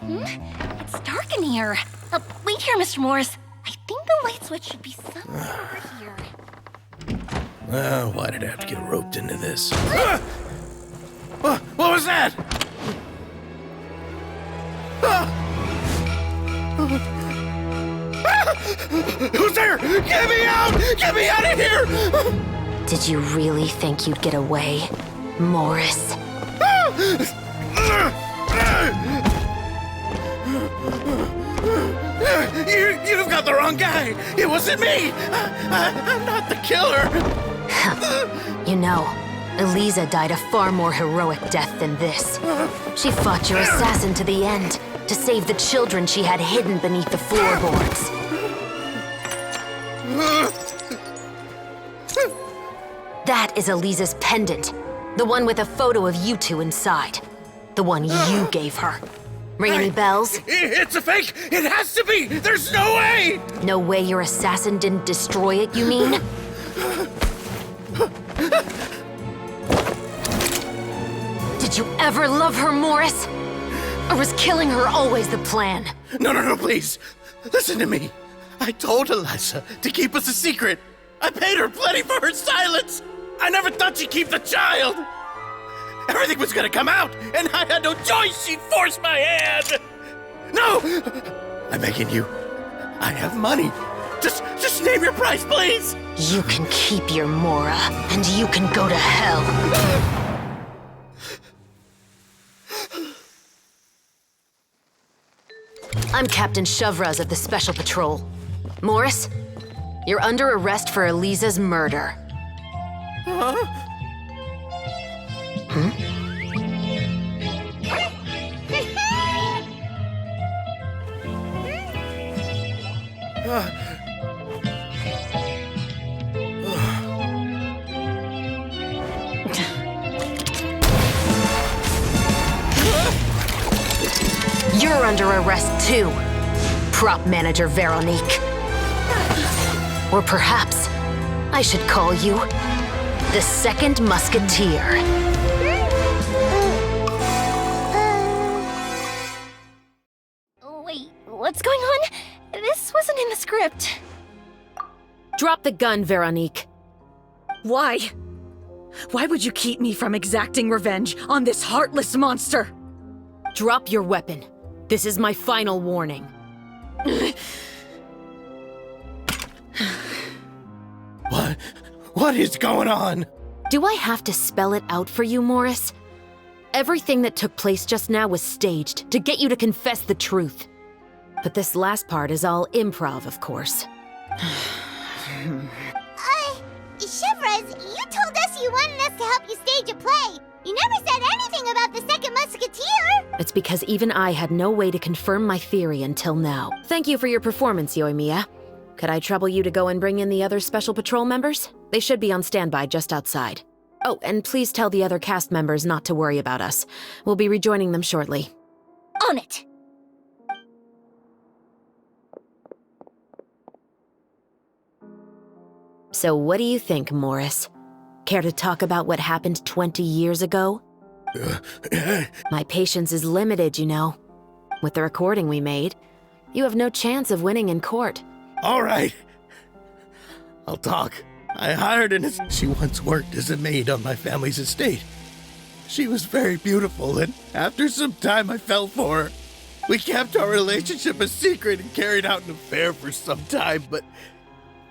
It's dark in here. Wait here, Mr. Morris. I think the light switch should be somewhere over here. Well, why did I have to get roped into this? What was that? Who's there? Get me out! Get me out of here! Did you really think you'd get away, Morris? You've got the wrong guy! It wasn't me! I'm not the killer! You know, Eliza died a far more heroic death than this. She fought your assassin to the end, to save the children she had hidden beneath the floorboards. That is Eliza's pendant. The one with a photo of you two inside. The one you gave her. Ring any bells? It's a fake! It has to be! There's no way! No way your assassin didn't destroy it, you mean? Did you ever love her, Morris? Or was killing her always the plan? No, please. Listen to me. I told Eliza to keep us a secret. I paid her plenty for her silence. I never thought she'd keep the child. Everything was gonna come out, and I had no choice. She'd force my hand. No! I'm begging you. I have money. Just name your price, please. You can keep your Mora, and you can go to hell. I'm Captain Shovraz of the Special Patrol. Morris, you're under arrest for Eliza's murder. Huh? You're under arrest too, Prop Manager Veronique. Or perhaps I should call you the Second Musketeer. Wait, what's going on? This wasn't in the script. Drop the gun, Veronique. Why? Why would you keep me from exacting revenge on this heartless monster? Drop your weapon. This is my final warning. What is going on? Do I have to spell it out for you, Morris? Everything that took place just now was staged to get you to confess the truth. But this last part is all improv, of course. Shovraz, you told us you wanted us to help you stage a play. You never said anything about the Second Musketeer. It's because even I had no way to confirm my theory until now. Thank you for your performance, Yoimiya. Could I trouble you to go and bring in the other Special Patrol members? They should be on standby just outside. Oh, and please tell the other cast members not to worry about us. We'll be rejoining them shortly. On it! So what do you think, Morris? Care to talk about what happened 20 years ago? My patience is limited, you know. With the recording we made, you have no chance of winning in court. All right. I'll talk. I hired she once worked as a maid on my family's estate. She was very beautiful, and after some time I fell for her. We kept our relationship a secret and carried out an affair for some time, but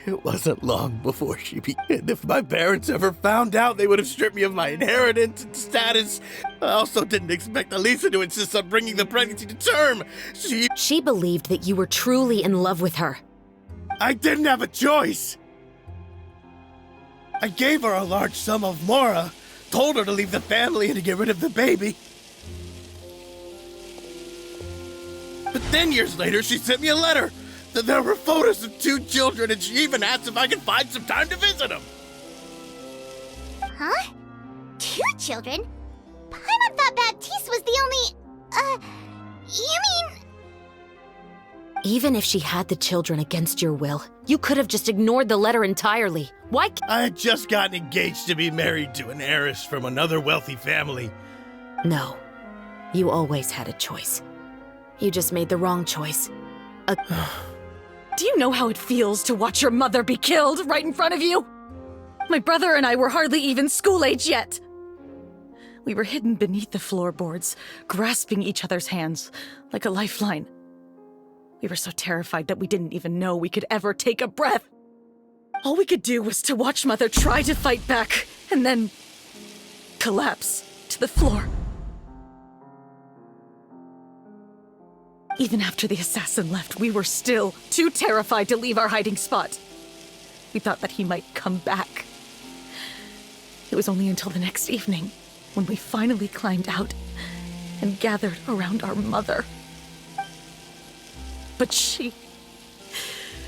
it wasn't long before she began. If my parents ever found out, they would have stripped me of my inheritance and status. I also didn't expect Elisa to insist on bringing the pregnancy to term. She believed that you were truly in love with her. I didn't have a choice. I gave her a large sum of Mora, told her to leave the family and to get rid of the baby. But then years later, she sent me a letter. There were photos of 2 children, and she even asked if I could find some time to visit them. Huh? 2 children? Paimon thought Baptiste was the only... you mean... Even if she had the children against your will, you could have just ignored the letter entirely. Why I had just gotten engaged to be married to an heiress from another wealthy family. No. You always had a choice. You just made the wrong choice. Do you know how it feels to watch your mother be killed right in front of you? My brother and I were hardly even school age yet. We were hidden beneath the floorboards, grasping each other's hands like a lifeline. We were so terrified that we didn't even know we could ever take a breath. All we could do was to watch Mother try to fight back, and then collapse to the floor. Even after the assassin left, we were still too terrified to leave our hiding spot. We thought that he might come back. It was only until the next evening when we finally climbed out and gathered around our mother. But she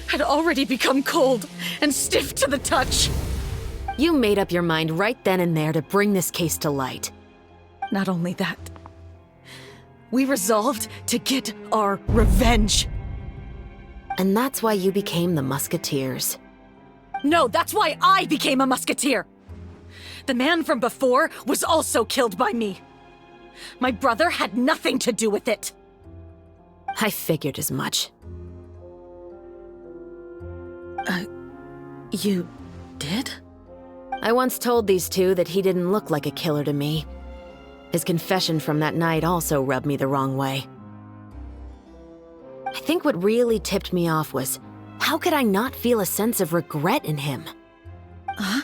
had already become cold and stiff to the touch. You made up your mind right then and there to bring this case to light. Not only that, we resolved to get our revenge. And that's why you became the Musketeers. No, that's why I became a musketeer. The man from before was also killed by me. My brother had nothing to do with it. I figured as much. You did? I once told these two that he didn't look like a killer to me. His confession from that night also rubbed me the wrong way. I think what really tipped me off was, how could I not feel a sense of regret in him? Huh?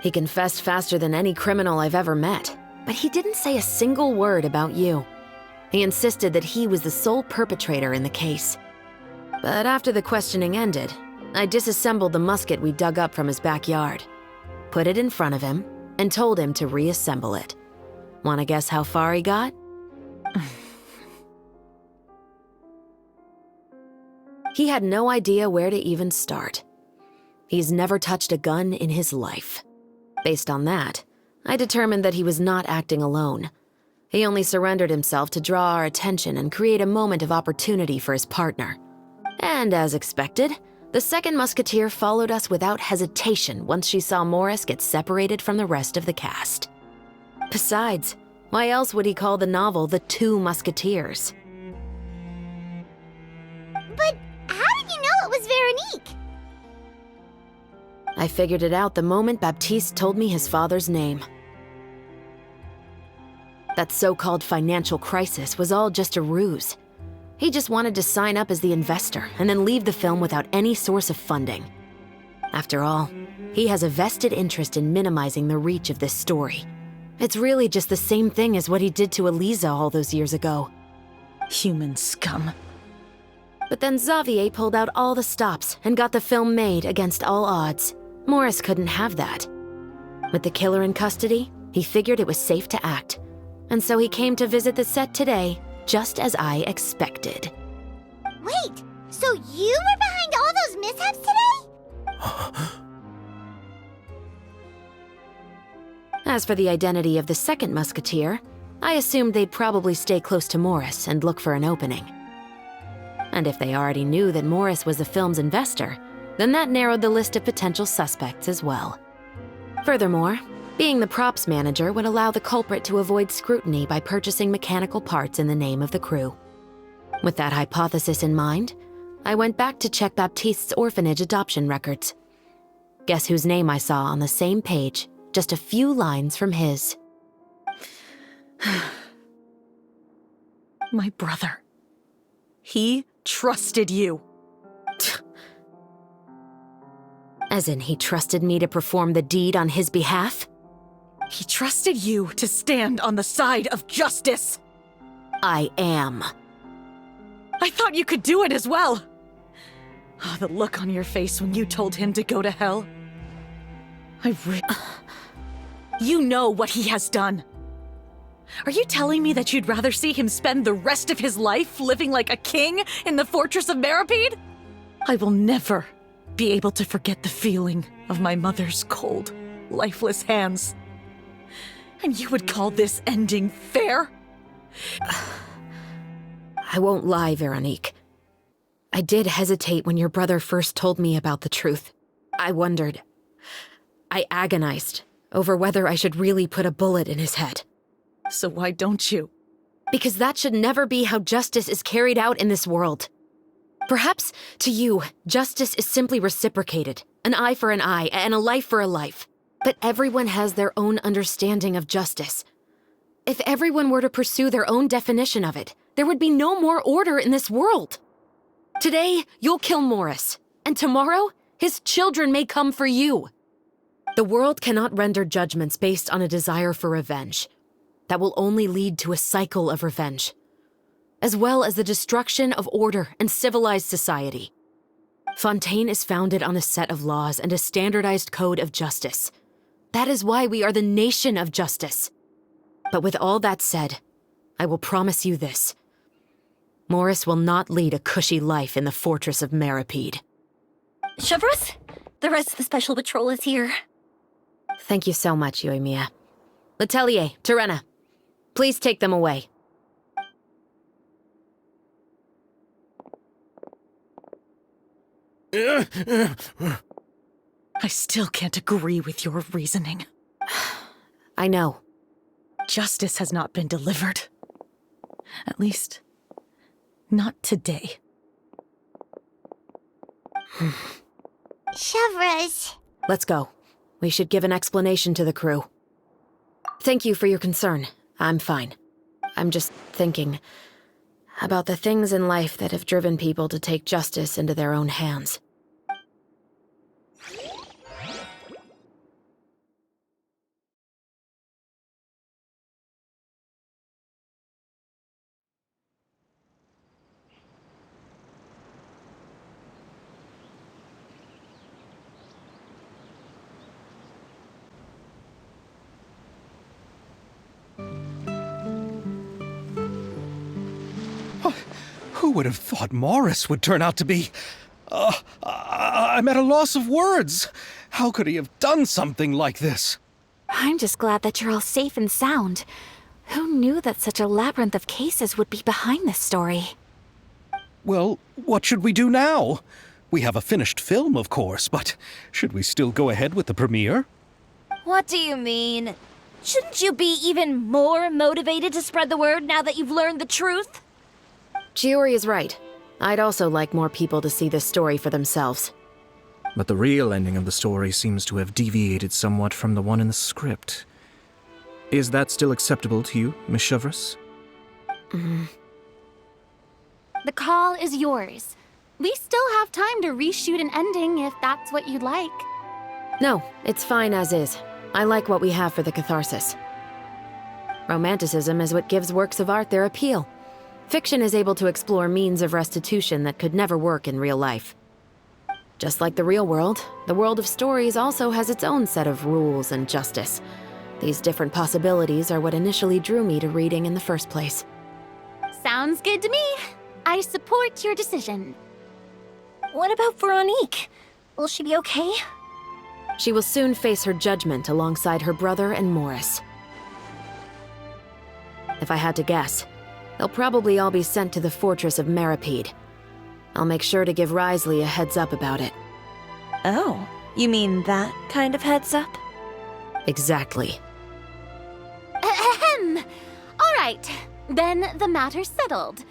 He confessed faster than any criminal I've ever met, but he didn't say a single word about you. He insisted that he was the sole perpetrator in the case. But after the questioning ended, I disassembled the musket we dug up from his backyard, put it in front of him, and told him to reassemble it. Wanna guess how far he got? He had no idea where to even start. He's never touched a gun in his life. Based on that, I determined that he was not acting alone. He only surrendered himself to draw our attention and create a moment of opportunity for his partner. And as expected, the second musketeer followed us without hesitation once she saw Morris get separated from the rest of the cast. Besides, why else would he call the novel The Two Musketeers? But how did you know it was Veronique? I figured it out the moment Baptiste told me his father's name. That so-called financial crisis was all just a ruse. He just wanted to sign up as the investor and then leave the film without any source of funding. After all, he has a vested interest in minimizing the reach of this story. It's really just the same thing as what he did to Eliza all those years ago. Human scum. But then Xavier pulled out all the stops and got the film made against all odds. Morris couldn't have that. With the killer in custody, he figured it was safe to act. And so he came to visit the set today, just as I expected. Wait, so you were behind all those mishaps today? As for the identity of the second musketeer, I assumed they'd probably stay close to Morris and look for an opening. And if they already knew that Morris was the film's investor, then that narrowed the list of potential suspects as well. Furthermore, being the props manager would allow the culprit to avoid scrutiny by purchasing mechanical parts in the name of the crew. With that hypothesis in mind, I went back to check Baptiste's orphanage adoption records. Guess whose name I saw on the same page, just a few lines from his. My brother. He trusted you. As in, he trusted me to perform the deed on his behalf? He trusted you to stand on the side of justice. I am. I thought you could do it as well. Oh, the look on your face when you told him to go to hell. You know what he has done. Are you telling me that you'd rather see him spend the rest of his life living like a king in the fortress of Meripede? I will never be able to forget the feeling of my mother's cold, lifeless hands. And you would call this ending fair? I won't lie, Veronique. I did hesitate when your brother first told me about the truth. I wondered. I agonized over whether I should really put a bullet in his head. So why don't you? Because that should never be how justice is carried out in this world. Perhaps, to you, justice is simply reciprocated. An eye for an eye, and a life for a life. But everyone has their own understanding of justice. If everyone were to pursue their own definition of it, there would be no more order in this world. Today, you'll kill Morris, and tomorrow, his children may come for you. The world cannot render judgments based on a desire for revenge. That will only lead to a cycle of revenge, as well as the destruction of order and civilized society. Fontaine is founded on a set of laws and a standardized code of justice. That is why we are the nation of justice. But with all that said, I will promise you this. Morris will not lead a cushy life in the fortress of Meripede. Chevreuse, the rest of the Special Patrol is here. Thank you so much, Yoimiya. Letelier, Terena, please take them away. I still can't agree with your reasoning. I know. Justice has not been delivered. At least, not today. Chevreuse. Let's go. We should give an explanation to the crew. Thank you for your concern. I'm fine. I'm just thinking about the things in life that have driven people to take justice into their own hands. Who would have thought Morris would turn out to be... I'm at a loss of words. How could he have done something like this? I'm just glad that you're all safe and sound. Who knew that such a labyrinth of cases would be behind this story? Well, what should we do now? We have a finished film, of course, but should we still go ahead with the premiere? What do you mean? Shouldn't you be even more motivated to spread the word now that you've learned the truth? Chiori is right. I'd also like more people to see this story for themselves. But the real ending of the story seems to have deviated somewhat from the one in the script. Is that still acceptable to you, Miss Chevreuse? The call is yours. We still have time to reshoot an ending if that's what you'd like. No, it's fine as is. I like what we have for the catharsis. Romanticism is what gives works of art their appeal. Fiction is able to explore means of restitution that could never work in real life. Just like the real world, the world of stories also has its own set of rules and justice. These different possibilities are what initially drew me to reading in the first place. Sounds good to me. I support your decision. What about Veronique? Will she be okay? She will soon face her judgment alongside her brother and Morris. If I had to guess, they'll probably all be sent to the fortress of Meripede. I'll make sure to give Risley a heads up about it. Oh, you mean that kind of heads up? Exactly. Ahem. All right, then the matter's settled.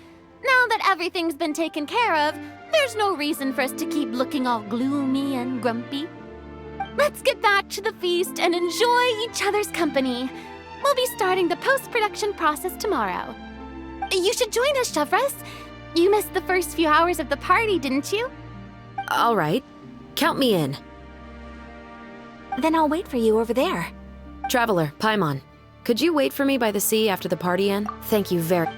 Now that everything's been taken care of, there's no reason for us to keep looking all gloomy and grumpy. Let's get back to the feast and enjoy each other's company. We'll be starting the post-production process tomorrow. You should join us, Chevreuse. You missed the first few hours of the party, didn't you? All right. Count me in. Then I'll wait for you over there. Traveler, Paimon, could you wait for me by the sea after the party end? Thank you very...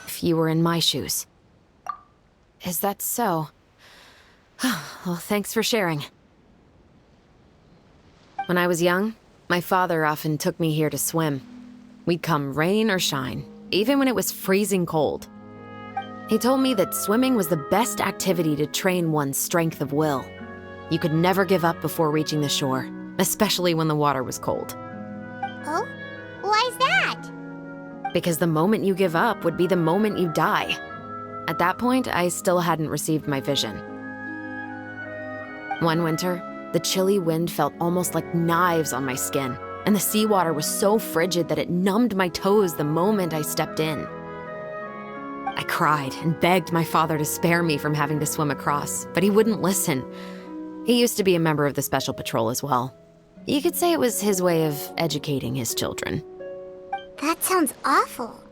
If you were in my shoes. Is that so? Well, thanks for sharing. When I was young, my father often took me here to swim. We'd come rain or shine, even when it was freezing cold. He told me that swimming was the best activity to train one's strength of will. You could never give up before reaching the shore, especially when the water was cold. Oh? Why's that? Because the moment you give up would be the moment you die. At that point, I still hadn't received my vision. One winter, the chilly wind felt almost like knives on my skin, and the seawater was so frigid that it numbed my toes the moment I stepped in. I cried and begged my father to spare me from having to swim across, but he wouldn't listen. He used to be a member of the Special Patrol as well. You could say it was his way of educating his children. That sounds awful.